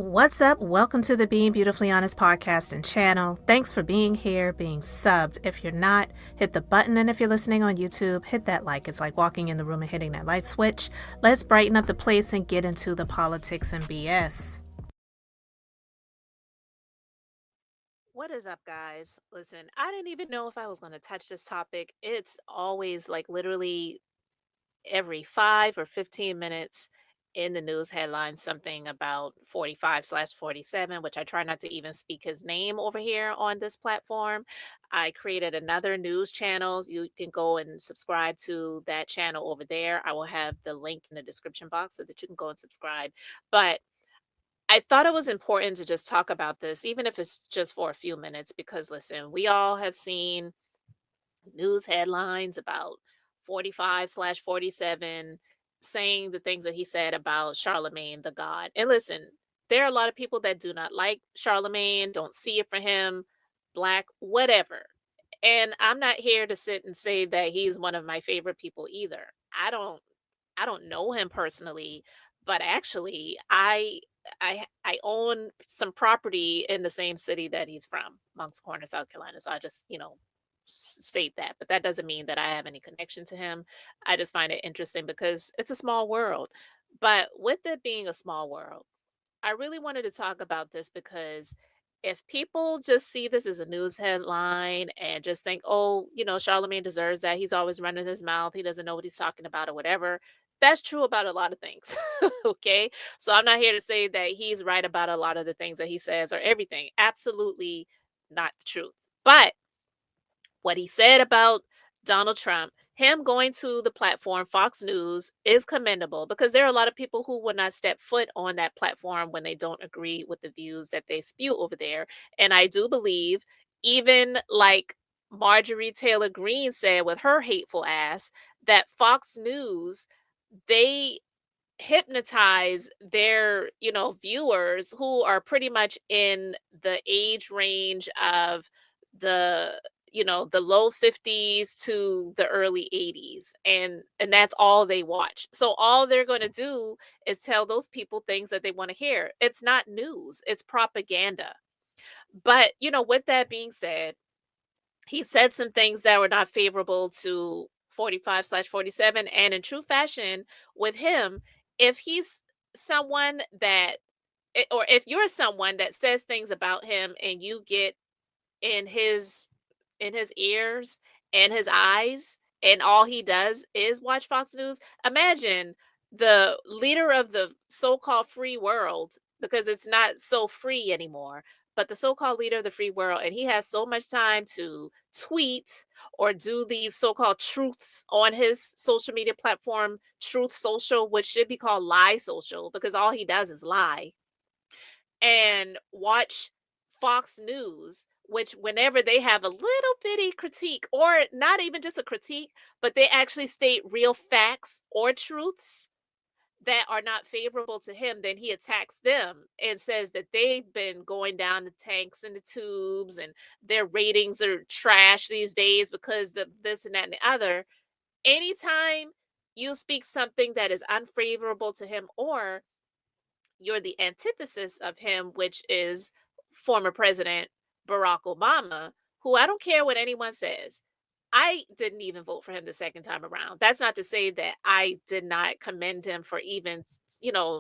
What's up? Welcome to the Being Beautifully Honest podcast and channel. Thanks for being here, being subbed. If you're not, hit the button. And if you're listening on YouTube, hit that like. It's like walking in the room and hitting that light switch. Let's brighten up the place and get into the politics and BS. What is up, guys? Listen, I didn't even know if I was going to touch this topic. It's always like literally every 5 or 15 minutes in the news headlines something about 45/47, which I try not to even speak his name over here on this platform. I created another news channel. You can go and subscribe to that channel over there. I will have the link in the description box so that you can go and subscribe. But I thought it was important to just talk about this, even if it's just for a few minutes, because listen, we all have seen news headlines about 45/47 saying the things that he said about Charlemagne the God. And listen, there are a lot of people that do not like Charlemagne, don't see it for him, black, whatever. And I'm not here to sit and say that he's one of my favorite people either. I don't know him personally, but actually I own some property in the same city that he's from, Moncks Corner, South Carolina. So I just, state that, but that doesn't mean that I have any connection to him. I just find it interesting because it's a small world. But with it being a small world, I really wanted to talk about this because if people just see this as a news headline and just think, oh, Charlemagne deserves that. He's always running his mouth. He doesn't know what he's talking about or whatever. That's true about a lot of things. Okay. So I'm not here to say that he's right about a lot of the things that he says or everything. Absolutely not the truth. But what he said about Donald Trump, him going to the platform Fox News is commendable because there are a lot of people who will not step foot on that platform when they don't agree with the views that they spew over there. And I do believe, even like Marjorie Taylor Greene said with her hateful ass, that Fox News, they hypnotize their viewers who are pretty much in the age range of the the low 50s to the early 80s, and that's all they watch. So all they're going to do is tell those people things that they want to hear. It's not news, it's propaganda. But with that being said, he said some things that were not favorable to 45/47. And in true fashion with him, if he's someone that, or if you're someone that says things about him and you get in his ears and his eyes, and all he does is watch Fox News, imagine the leader of the so-called free world, because it's not so free anymore, but the so-called leader of the free world, and he has so much time to tweet or do these so-called truths on his social media platform, Truth Social, which should be called Lie Social, because all he does is lie, and watch Fox News, which whenever they have a little bitty critique, or not even just a critique, but they actually state real facts or truths that are not favorable to him, then he attacks them and says that they've been going down the tanks and the tubes and their ratings are trash these days because of this and that and the other. Anytime you speak something that is unfavorable to him, or you're the antithesis of him, which is former President Barack Obama, who, I don't care what anyone says. I didn't even vote for him the second time around. That's not to say that I did not commend him for even,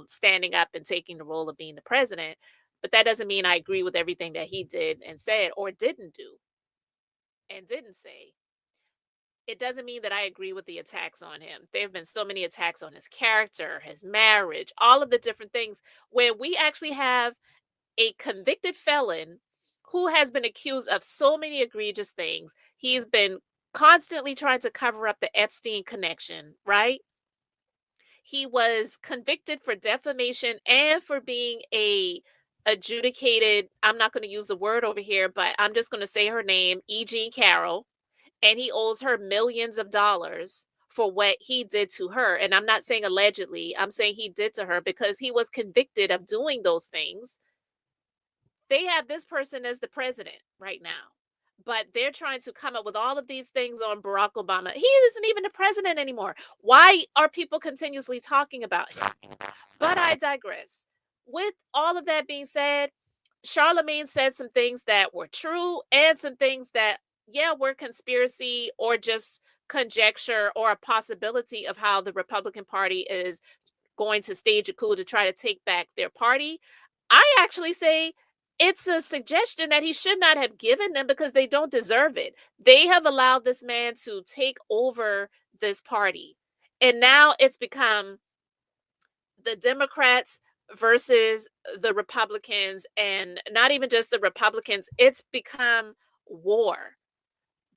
standing up and taking the role of being the president. But that doesn't mean I agree with everything that he did and said or didn't do and didn't say. It doesn't mean that I agree with the attacks on him. There have been so many attacks on his character, his marriage, all of the different things, where we actually have a convicted felon who has been accused of so many egregious things. He's been constantly trying to cover up the Epstein connection, right? He was convicted for defamation and for being a adjudicated, I'm not going to use the word over here, but I'm just going to say her name, E. Jean Carroll, and he owes her millions of dollars for what he did to her. And I'm not saying allegedly, I'm saying he did to her because he was convicted of doing those things. They have this person as the president right now, but they're trying to come up with all of these things on Barack Obama. He isn't even the president anymore. Why are people continuously talking about him? But I digress. with all of that being said, Charlemagne said some things that were true and some things that, yeah, were conspiracy or just conjecture or a possibility of how the Republican Party is going to stage a coup to try to take back their party. I actually say it's a suggestion that he should not have given them because they don't deserve it. They have allowed this man to take over this party. And now it's become the Democrats versus the Republicans, and not even just the Republicans, it's become war.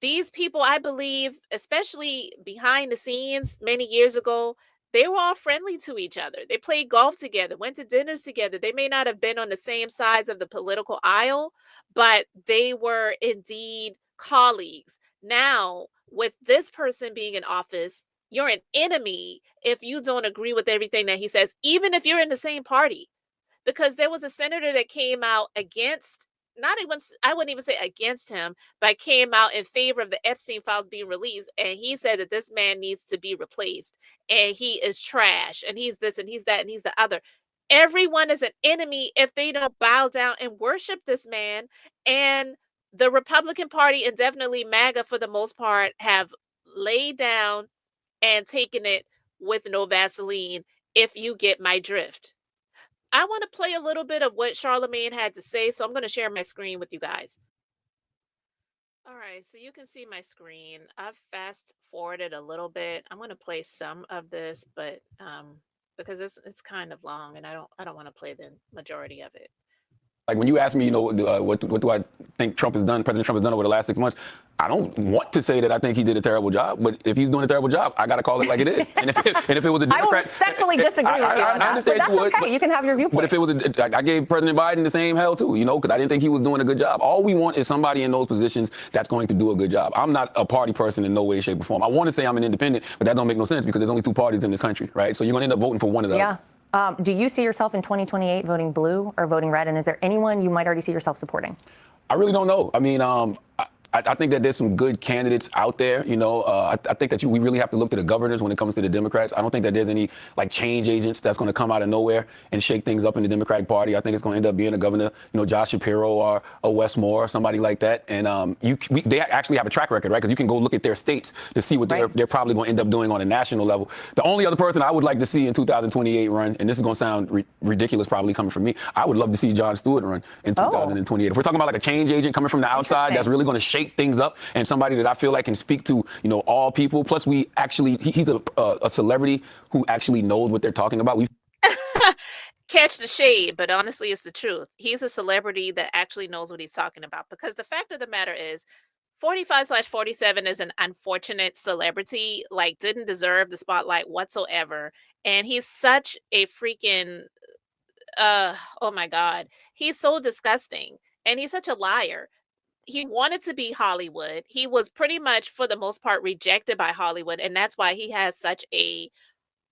These people, I believe, especially behind the scenes many years ago, they were all friendly to each other. They played golf together, went to dinners together. They may not have been on the same sides of the political aisle, but they were indeed colleagues. Now, with this person being in office, you're an enemy if you don't agree with everything that he says, even if you're in the same party, because there was a senator that came out against, not even, I wouldn't even say against him, but came out in favor of the Epstein files being released. And he said that this man needs to be replaced and he is trash and he's this and he's that and he's the other. Everyone is an enemy if they don't bow down and worship this man. And the Republican Party, and definitely MAGA for the most part, have laid down and taken it with no Vaseline, if you get my drift. I want to play a little bit of what Charlemagne had to say, so I'm going to share my screen with you guys. All right, so you can see my screen. I've fast forwarded a little bit. I'm going to play some of this, but because it's kind of long, and I don't want to play the majority of it. Like when you ask me, what do I think President Trump has done over the last 6 months? I don't want to say that I think he did a terrible job, but if he's doing a terrible job, I got to call it like it is. And if it was a Democrat, I will respectfully disagree with you on that, but that's okay. You can have your viewpoint. But if it was, I gave President Biden the same hell too, because I didn't think he was doing a good job. All we want is somebody in those positions that's going to do a good job. I'm not a party person in no way, shape, or form. I want to say I'm an independent, but that don't make no sense because there's only two parties in this country, right? So you're going to end up voting for one of them. Yeah. Do you see yourself in 2028 voting blue or voting red? And is there anyone you might already see yourself supporting? I really don't know. I mean, I think that there's some good candidates out there. I think that we really have to look to the governors when it comes to the Democrats. I don't think that there's any change agents that's going to come out of nowhere and shake things up in the Democratic Party. I think it's going to end up being a governor, Josh Shapiro or a Wes Moore or somebody like that. And they actually have a track record, right? Because you can go look at their states to see what they're probably going to end up doing on a national level. The only other person I would like to see in 2028 run, and this is going to sound ridiculous probably coming from me, I would love to see Jon Stewart run in 2028. If we're talking about a change agent coming from the outside that's really going to shake things up, and somebody that I feel like can speak to all people. Plus, he's a celebrity who actually knows what they're talking about. Catch the shade, but honestly, it's the truth. He's a celebrity that actually knows what he's talking about, because the fact of the matter is 45/47 is an unfortunate celebrity, didn't deserve the spotlight whatsoever. And he's such a freaking, oh my God, he's so disgusting. And he's such a liar. He wanted to be Hollywood. He was pretty much, for the most part, rejected by Hollywood. And that's why he has such a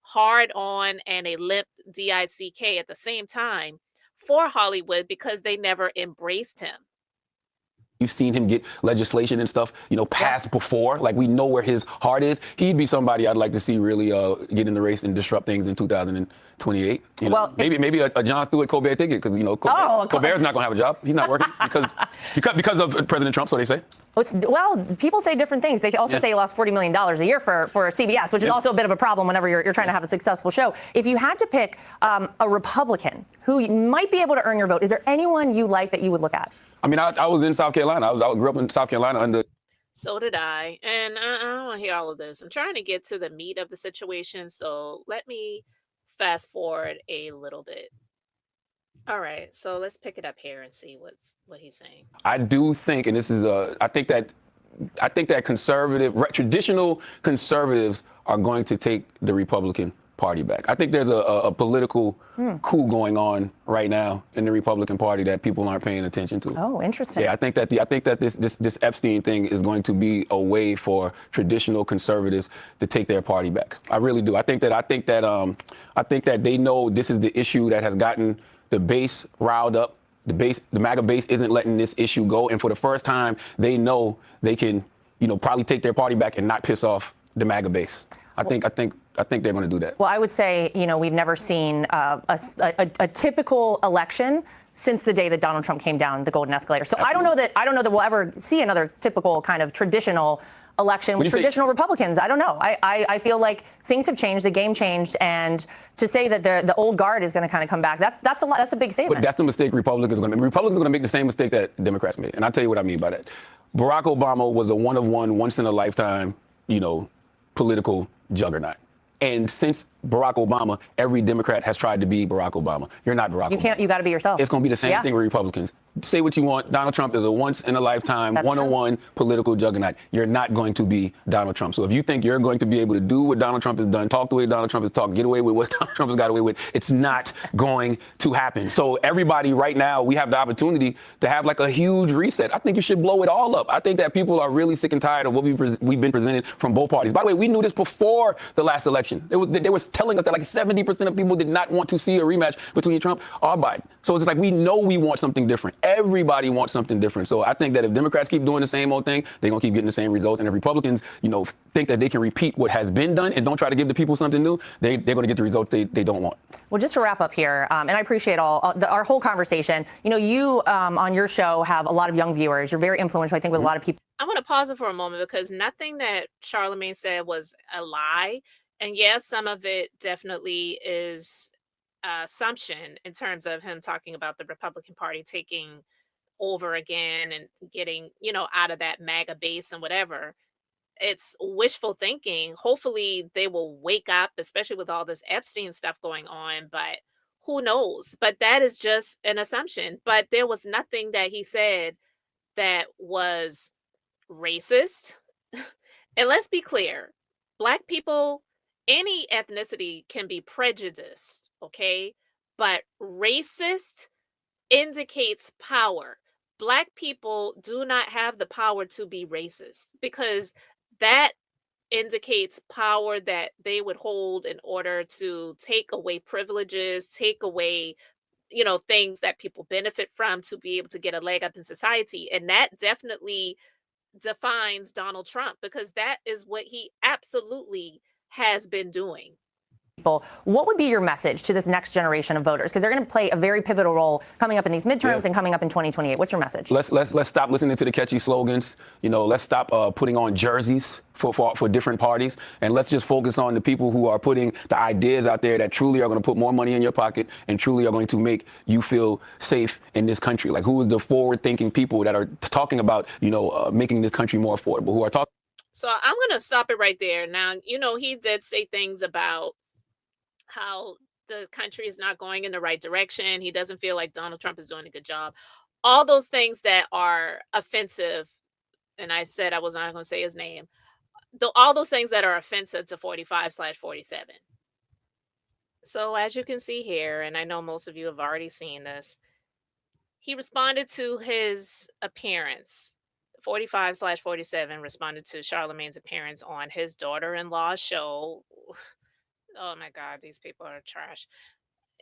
hard on and a limp DICK at the same time for Hollywood, because they never embraced him. You've seen him get legislation and stuff, passed before. We know where his heart is. He'd be somebody I'd like to see really get in the race and disrupt things in 2028. Maybe a Jon Stewart Colbert ticket, because Colbert's not going to have a job. He's not working because of President Trump, so they say. Well, people say different things. They also say he lost $40 million a year for CBS, which is also a bit of a problem whenever you're trying to have a successful show. If you had to pick a Republican who might be able to earn your vote, is there anyone you like that you would look at? I mean, I was in South Carolina. I grew up in South Carolina under. So did I. And I don't want to hear all of this. I'm trying to get to the meat of the situation. So let me fast forward a little bit. All right. So let's pick it up here and see what he's saying. I do think, and this is I think that traditional conservatives are going to take the Republican Party back. I think there's a political coup going on right now in the Republican Party that people aren't paying attention to. Oh, interesting. Yeah, I think that this Epstein thing is going to be a way for traditional conservatives to take their party back. I really do. I think that they know this is the issue that has gotten the base riled up. The MAGA base isn't letting this issue go, and for the first time, they know they can, probably take their party back and not piss off the MAGA base. I think I think they're going to do that. Well, I would say, we've never seen a typical election since the day that Donald Trump came down the golden escalator. So I don't know that we'll ever see another typical kind of traditional election with traditional Republicans. I don't know. I feel like things have changed, the game changed, and to say that the old guard is going to kind of come back, that's a lot. That's a big statement. But that's the mistake Republicans are going to make. Republicans are going to make the same mistake that Democrats made, and I'll tell you what I mean by that. Barack Obama was a one of one, once in a lifetime, political juggernaut. And since Barack Obama, every Democrat has tried to be Barack Obama. You're not Barack Obama. You got to be yourself. It's going to be the same thing with Republicans. Say what you want. Donald Trump is a once in a lifetime, one-on-one political juggernaut. You're not going to be Donald Trump. So if you think you're going to be able to do what Donald Trump has done, talk the way Donald Trump has talked, get away with what Donald Trump has got away with, it's not going to happen. So everybody right now, we have the opportunity to have like a huge reset. I think you should blow it all up. I think that people are really sick and tired of what we've been presented from both parties. By the way, we knew this before the last election. They were telling us that like 70% of people did not want to see a rematch between Trump or Biden. So it's like we know we want something different. Everybody wants something different. So I think that if Democrats keep doing the same old thing, they're going to keep getting the same results. And if Republicans, think that they can repeat what has been done and don't try to give the people something new, they're going to get the results they don't want. Well, just to wrap up here, and I appreciate our whole conversation. You on your show have a lot of young viewers. You're very influential, I think, with a lot of people. I want to pause it for a moment because nothing that Charlemagne said was a lie. And yes, some of it definitely is assumption in terms of him talking about the Republican Party taking over again and getting, out of that MAGA base and whatever. It's wishful thinking. Hopefully they will wake up, especially with all this Epstein stuff going on, but who knows? But that is just an assumption. But there was nothing that he said that was racist. And let's be clear, Black people, any ethnicity can be prejudiced, okay? But racist indicates power. Black people do not have the power to be racist because that indicates power that they would hold in order to take away privileges, take away, things that people benefit from to be able to get a leg up in society. And that definitely defines Donald Trump because that is what he absolutely has been doing. What would be your message to this next generation of voters? Because they're going to play a very pivotal role coming up in these midterms and coming up in 2028. What's your message? Let's stop listening to the catchy slogans. Let's stop putting on jerseys for different parties, and let's just focus on the people who are putting the ideas out there that truly are going to put more money in your pocket and truly are going to make you feel safe in this country. Like, who is the forward-thinking people that are talking about, making this country more affordable? Who are talking? So I'm going to stop it right there. Now, he did say things about how the country is not going in the right direction. He doesn't feel like Donald Trump is doing a good job. All those things that are offensive, and I said I was not going to say his name, all those things that are offensive to 45/47. So as you can see here, and I know most of you have already seen this, he responded to his appearance. 45/47 responded to Charlemagne's appearance on his daughter-in-law's show. Oh my God, these people are trash.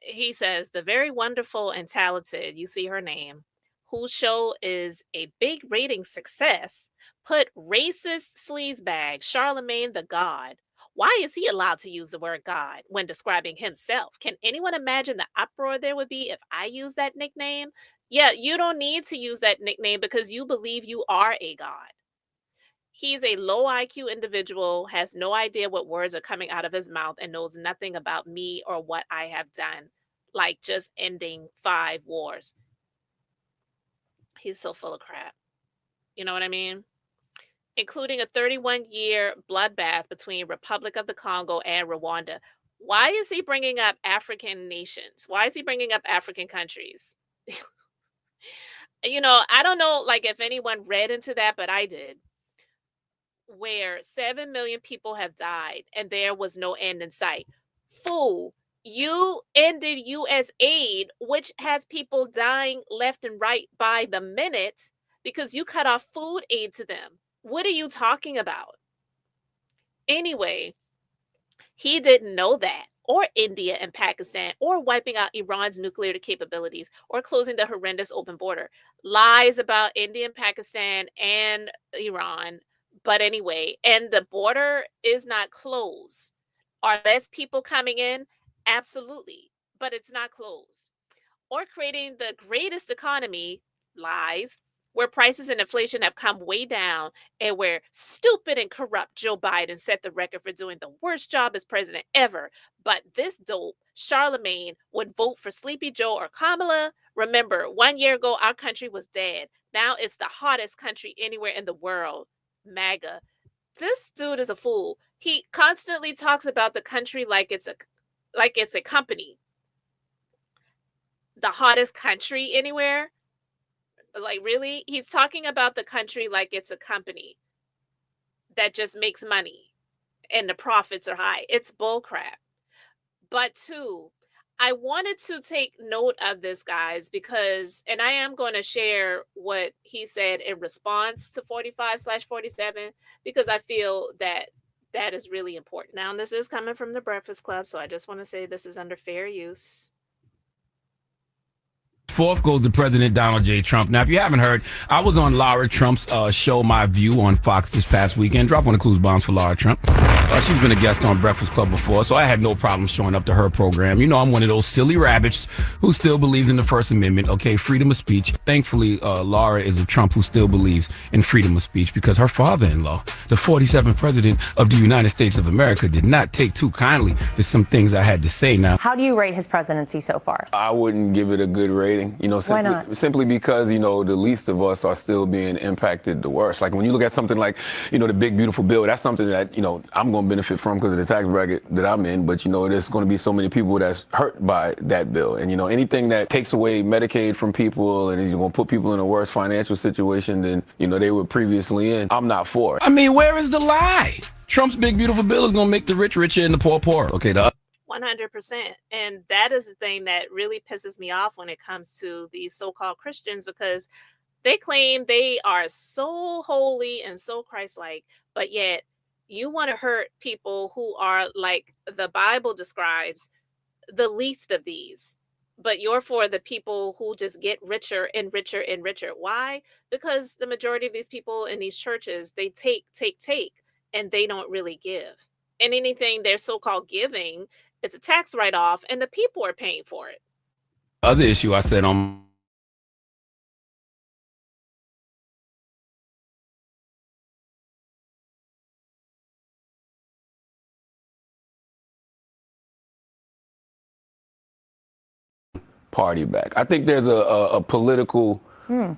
He says, the very wonderful and talented, you see her name, whose show is a big rating success, put racist sleazebag Charlemagne the God. Why is he allowed to use the word God when describing himself? Can anyone imagine the uproar there would be if I use that nickname? Yeah, you don't need to use that nickname because you believe you are a God. He's a low IQ individual, has no idea what words are coming out of his mouth, and knows nothing about me or what I have done, like just ending 5 wars. He's so full of crap. You know what I mean? Including a 31-year bloodbath between Republic of the Congo and Rwanda. Why is he bringing up African nations? Why is he bringing up African countries? I don't know, like, if anyone read into that, but I did. Where 7 million people have died and there was no end in sight. Fool, you ended U.S. aid, which has people dying left and right by the minute because you cut off food aid to them. What are you talking about? Anyway, he didn't know that, or India and Pakistan, or wiping out Iran's nuclear capabilities, or closing the horrendous open border. Lies about India and Pakistan and Iran. But anyway, and the border is not closed. Are less people coming in? Absolutely, but it's not closed. Or creating the greatest economy, lies, where prices and inflation have come way down, and where stupid and corrupt Joe Biden set the record for doing the worst job as president ever. But this dope, Charlemagne, would vote for Sleepy Joe or Kamala. Remember, 1 year ago, our country was dead. Now it's the hottest country anywhere in the world. MAGA. This dude is a fool. He constantly talks about the country like it's a company. The hottest country anywhere? Like, really? He's talking about the country like it's a company that just makes money and the profits are high. It's bullcrap. But two, I wanted to take note of this, guys, because, and I am going to share what he said in response to 45/47, because I feel that that is really important. Now, this is coming from the Breakfast Club, so I just want to say this is under fair use. Fourth goes to President Donald J. Trump. Now, if you haven't heard, I was on Lara Trump's show, My View, on Fox this past weekend. Drop one of the clues bombs for Lara Trump. She's been a guest on Breakfast Club before, so I had no problem showing up to her program. You know, I'm one of those silly rabbits who still believes in the First Amendment, okay, freedom of speech. Thankfully, Lara is a Trump who still believes in freedom of speech, because her father-in-law, the 47th president of the United States of America, did not take too kindly to some things I had to say. Now, How do you rate his presidency so far? I wouldn't give it a good rating. You know, Why not? simply because, you know, the least of us are still being impacted the worst. Like, when you look at something like, you know, the big, beautiful bill, that's something that, you know, I'm going to benefit from because of the tax bracket that I'm in. But, you know, there's going to be so many people that's hurt by that bill. And, you know, anything that takes away Medicaid from people and is going to put people in a worse financial situation than, you know, they were previously in, I'm not for. I mean, where is the lie? Trump's big, beautiful bill is going to make the rich richer and the poor poorer. Okay, 100%. And that is the thing that really pisses me off when it comes to these so-called Christians, because they claim they are so holy and so Christ-like, but yet you want to hurt people who are, like the Bible describes, the least of these. But you're for the people who just get richer and richer and richer. Why? Because the majority of these people in these churches, they take, and they don't really give. And anything they're so-called giving, it's a tax write-off, and the people are paying for it. Other issue I said on party back. I think there's a political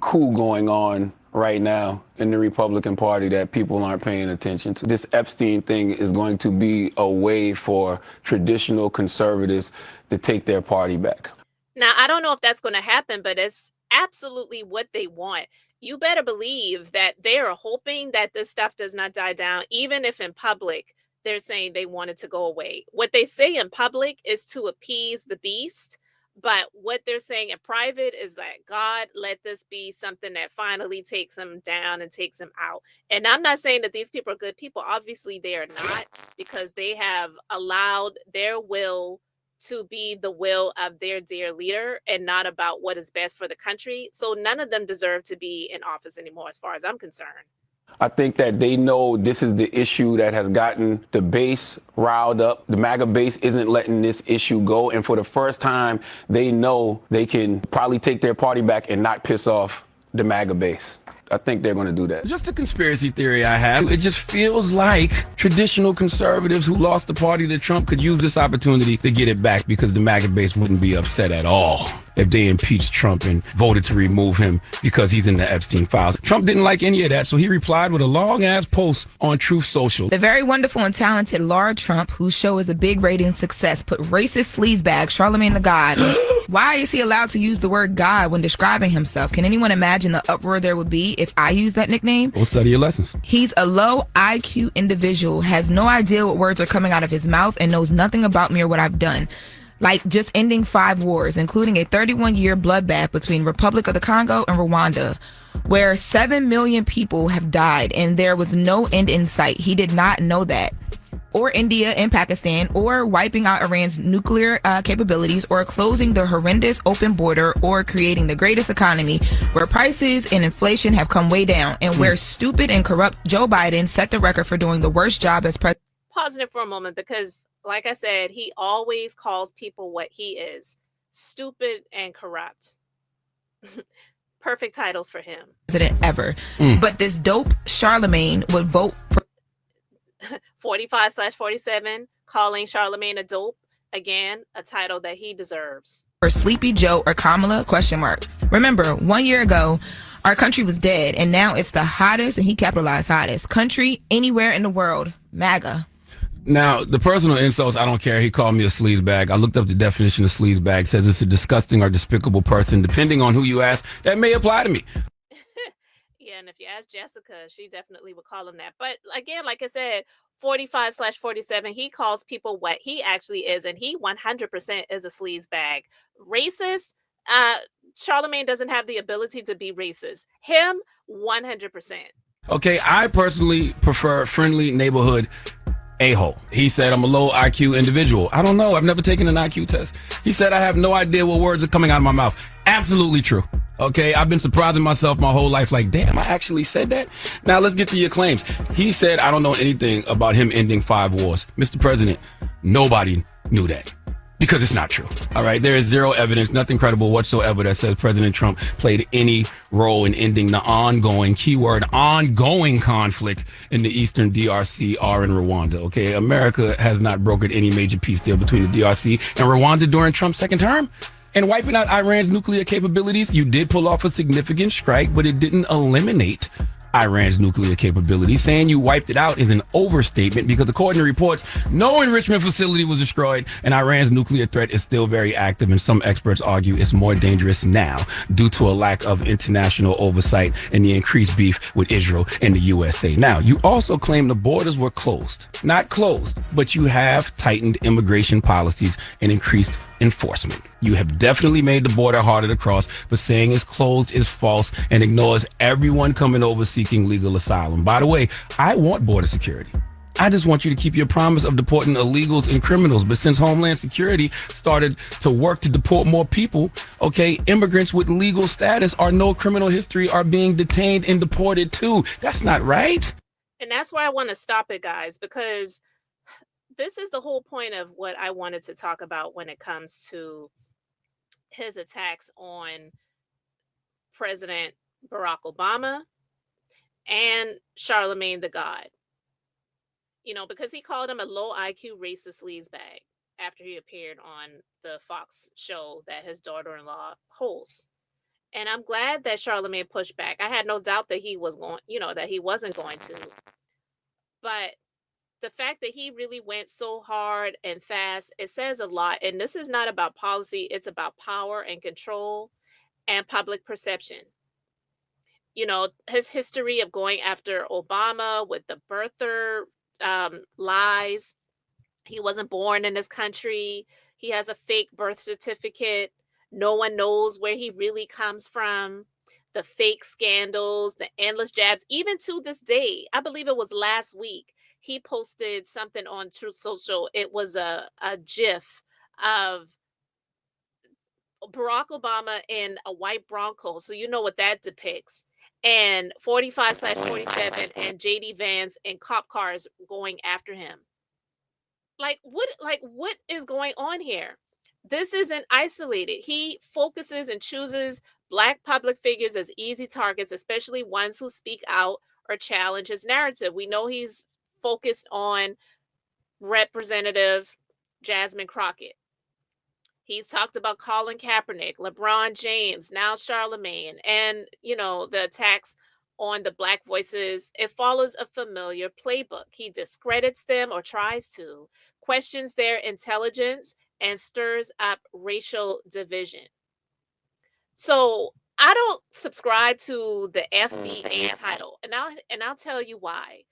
coup going on right now in the Republican Party that people aren't paying attention to. This Epstein thing is going to be a way for traditional conservatives to take their party back. Now, I don't know if that's going to happen, but it's absolutely what they want. You better believe that they are hoping that this stuff does not die down, even if in public they're saying they want it to go away. What they say in public is to appease the beast, but what they're saying in private is that, God, let this be something that finally takes them down and takes them out. And I'm not saying that these people are good people. Obviously, they are not, because they have allowed their will to be the will of their dear leader and not about what is best for the country. So none of them deserve to be in office anymore, as far as I'm concerned. I think that they know this is the issue that has gotten the base riled up. The MAGA base isn't letting this issue go. And for the first time, they know they can probably take their party back and not piss off the MAGA base. I think they're going to do that. Just a conspiracy theory I have. It just feels like traditional conservatives who lost the party to Trump could use this opportunity to get it back, because the MAGA base wouldn't be upset at all if they impeached Trump and voted to remove him because he's in the Epstein files. Trump didn't like any of that, so he replied with a long-ass post on Truth Social. The very wonderful and talented Lara Trump, whose show is a big rating success, put racist sleazebag Charlemagne the God. Why is he allowed to use the word God when describing himself? Can anyone imagine the uproar there would be if I used that nickname? We'll study your lessons. He's a low IQ individual, has no idea what words are coming out of his mouth, and knows nothing about me or what I've done. Like just ending 5 wars, including a 31-year bloodbath between Republic of the Congo and Rwanda, where 7 million people have died and there was no end in sight. He did not know that. Or India and Pakistan, or wiping out Iran's nuclear capabilities, or closing the horrendous open border, or creating the greatest economy where prices and inflation have come way down, and where stupid and corrupt Joe Biden set the record for doing the worst job as president. Pausing it for a moment, because like I said, he always calls people what he is: stupid and corrupt. Perfect titles for him. President ever. But this dope Charlemagne would vote for 45/47, calling Charlemagne a dope. Again, a title that he deserves. Sleepy Joe or Kamala? Remember, 1 year ago, our country was dead, and now it's the hottest, and he capitalized hottest country anywhere in the world. MAGA. Now, the personal insults, I don't care. He called me a sleazebag. I looked up the definition of sleazebag. Says it's a disgusting or despicable person. Depending on who you ask, that may apply to me. Yeah, and if you ask Jessica, she definitely would call him that. But again, like I said, 45/47, he calls people what he actually is, and he 100% is a sleazebag. Racist, uh, Charlemagne doesn't have the ability to be racist. Him, 100%. Okay, I personally prefer friendly neighborhood a-hole. He said I'm a low IQ individual. I don't know. I've never taken an IQ test. He said I have no idea what words are coming out of my mouth. Absolutely true. Okay, I've been surprising myself my whole life, like, damn, I actually said that? Now, let's get to your claims. He said I don't know anything about him ending 5 wars. Mr. President, nobody knew that. Because it's not true. All right. There is zero evidence, nothing credible whatsoever that says President Trump played any role in ending the ongoing, keyword, ongoing conflict in the Eastern DRC or in Rwanda. Okay. America has not brokered any major peace deal between the DRC and Rwanda during Trump's second term. And wiping out Iran's nuclear capabilities, you did pull off a significant strike, but it didn't eliminate Iran's nuclear capability. Saying you wiped it out is an overstatement because according to reports, no enrichment facility was destroyed and Iran's nuclear threat is still very active, and some experts argue it's more dangerous now due to a lack of international oversight and the increased beef with Israel and the USA. Now, you also claim the borders were closed. Not closed, but you have tightened immigration policies and increased enforcement. You have definitely made the border harder to cross, but saying it's closed is false and ignores everyone coming over seeking legal asylum. By the way, I want border security. I just want you to keep your promise of deporting illegals and criminals. But since Homeland Security started to work to deport more people, okay, immigrants with legal status or no criminal history are being detained and deported too. That's not right. And that's where I want to stop it, guys, because this is the whole point of what I wanted to talk about when it comes to his attacks on President Barack Obama and Charlemagne the God. You know, because he called him a low IQ racist sleazebag after he appeared on the Fox show that his daughter-in-law hosts. And I'm glad that Charlemagne pushed back. I had no doubt that he was going, that he wasn't going to. But the fact that he really went so hard and fast, it says a lot. And this is not about policy, it's about power and control and public perception. His history of going after Obama with the birther lies. He wasn't born in this country. He has a fake birth certificate. No one knows where he really comes from. The fake scandals, the endless jabs, even to this day. I believe it was last week. He posted something on Truth Social. It was a GIF of Barack Obama in a white Bronco. So you know what that depicts. And 45/47 and JD Vance and cop cars going after him. What is going on here? This isn't isolated. He focuses and chooses Black public figures as easy targets, especially ones who speak out or challenge his narrative. We know he's focused on Representative Jasmine Crockett. He's talked about Colin Kaepernick, LeBron James, now Charlemagne, and, the attacks on the Black voices. It follows a familiar playbook. He discredits them or tries to, questions their intelligence, and stirs up racial division. So I don't subscribe to the FBA title, and I'll tell you why.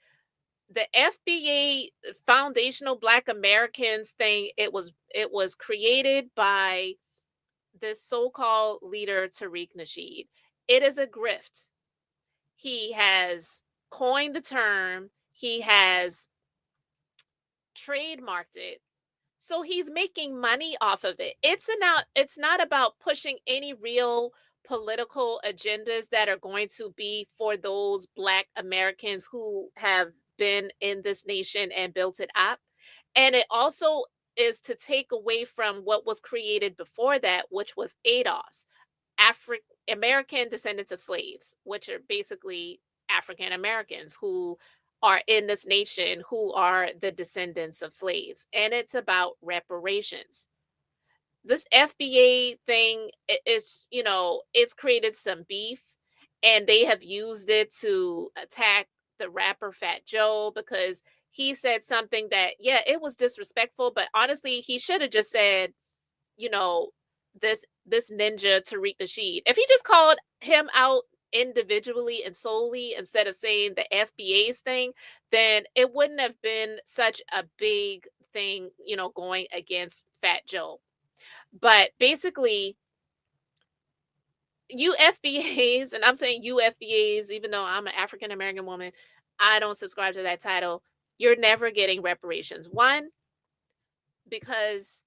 The FBA, Foundational Black Americans thing, it was created by this so-called leader Tariq Nasheed. It is a grift. He has coined the term, he has trademarked it. So he's making money off of it. It's not about pushing any real political agendas that are going to be for those Black Americans who have been in this nation and built it up. And it also is to take away from what was created before that, which was ADOS, African American descendants of slaves, which are basically African Americans who are in this nation who are the descendants of slaves. And it's about reparations. This FBA thing, it's, it's created some beef, and they have used it to attack the rapper Fat Joe because he said something that, yeah, it was disrespectful, but honestly, he should have just said, you know, this ninja Tariq Nasheed. If he just called him out individually and solely instead of saying the FBA's thing, then it wouldn't have been such a big thing, going against Fat Joe. But basically, you FBAs, and I'm saying you FBAs, even though I'm an African American woman, I don't subscribe to that title. You're never getting reparations. One, because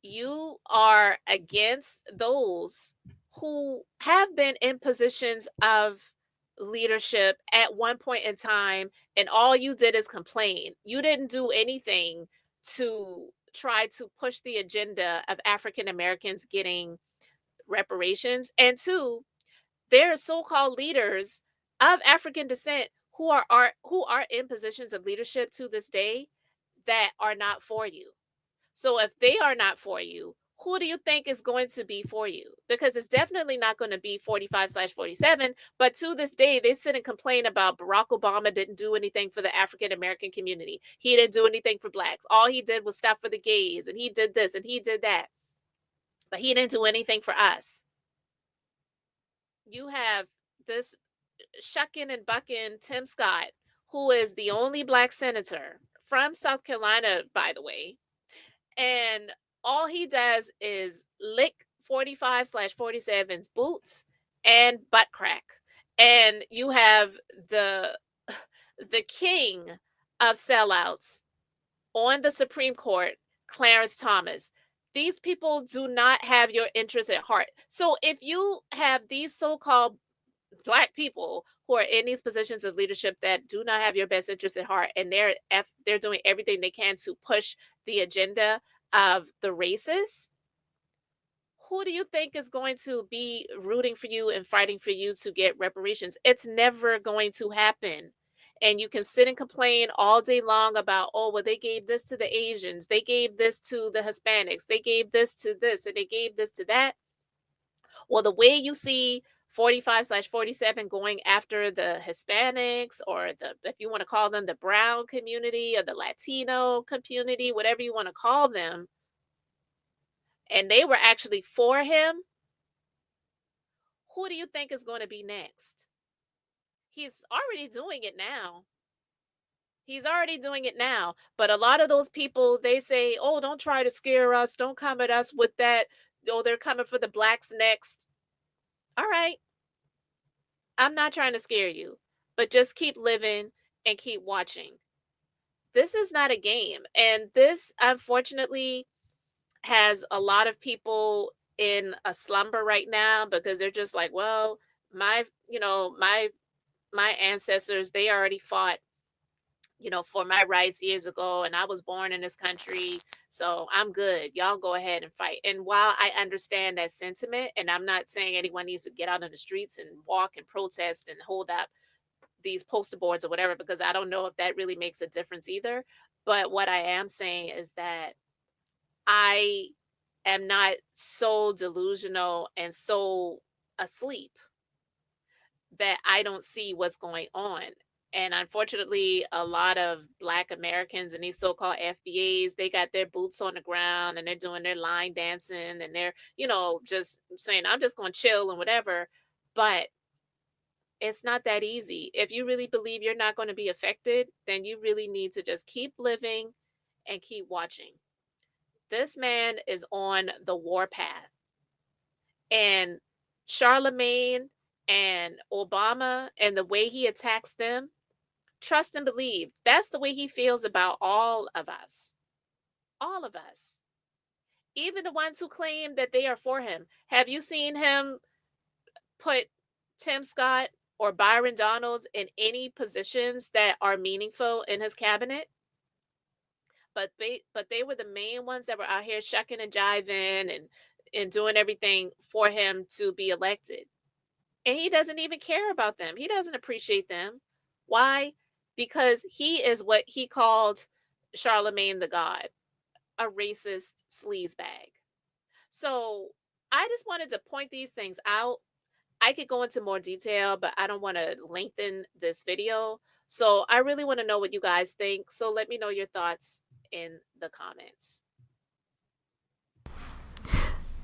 you are against those who have been in positions of leadership at one point in time, and all you did is complain. You didn't do anything to try to push the agenda of African Americans getting reparations. And two, there are so-called leaders of African descent who are in positions of leadership to this day that are not for you. So if they are not for you, who do you think is going to be for you? Because it's definitely not going to be 45/47. But to this day, they sit and complain about Barack Obama didn't do anything for the African American community. He didn't do anything for blacks. All he did was stop for the gays, and he did this and he did that. But he didn't do anything for us. You have this shucking and bucking Tim Scott, who is the only black senator from South Carolina, by the way. And all he does is lick 45/47's boots and butt crack. And you have the king of sellouts on the Supreme Court, Clarence Thomas. These people do not have your interest at heart. So if you have these so-called black people who are in these positions of leadership that do not have your best interest at heart, and they're doing everything they can to push the agenda of the racists, who do you think is going to be rooting for you and fighting for you to get reparations? It's never going to happen. And you can sit and complain all day long about, oh, well, they gave this to the Asians, they gave this to the Hispanics, they gave this to this, and they gave this to that. Well, the way you see 45/47 going after the Hispanics, or if you want to call them the brown community or the Latino community, whatever you want to call them, and they were actually for him, who do you think is going to be next? He's already doing it now. He's already doing it now. But a lot of those people, they say, oh, don't try to scare us. Don't come at us with that. Oh, they're coming for the blacks next. All right. I'm not trying to scare you, but just keep living and keep watching. This is not a game. And this, unfortunately, has a lot of people in a slumber right now because they're just like, well, my, my ancestors, they already fought, for my rights years ago, and I was born in this country, so I'm good. Y'all go ahead and fight. And while I understand that sentiment, and I'm not saying anyone needs to get out on the streets and walk and protest and hold up these poster boards or whatever, because I don't know if that really makes a difference either. But what I am saying is that I am not so delusional and so asleep that I don't see what's going on. And unfortunately, a lot of Black Americans and these so-called FBAs, they got their boots on the ground and they're doing their line dancing, and they're, just saying, I'm just going to chill and whatever. But it's not that easy. If you really believe you're not going to be affected, then you really need to just keep living and keep watching. This man is on the warpath. And Charlemagne and Obama and the way he attacks them, trust and believe, that's the way he feels about all of us. All of us. Even the ones who claim that they are for him. Have you seen him put Tim Scott or Byron Donalds in any positions that are meaningful in his cabinet? but they were the main ones that were out here shucking and jiving and doing everything for him to be elected. And he doesn't even care about them. He doesn't appreciate them. Why? Because he is what he called Charlemagne the God, a racist sleazebag. So I just wanted to point these things out. I could go into more detail, but I don't want to lengthen this video. So I really want to know what you guys think. So let me know your thoughts in the comments.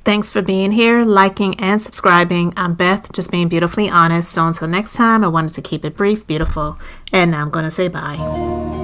Thanks for being here, liking, and subscribing. I'm Beth, just being beautifully honest. So until next time, I wanted to keep it brief, beautiful, and now I'm going to say bye.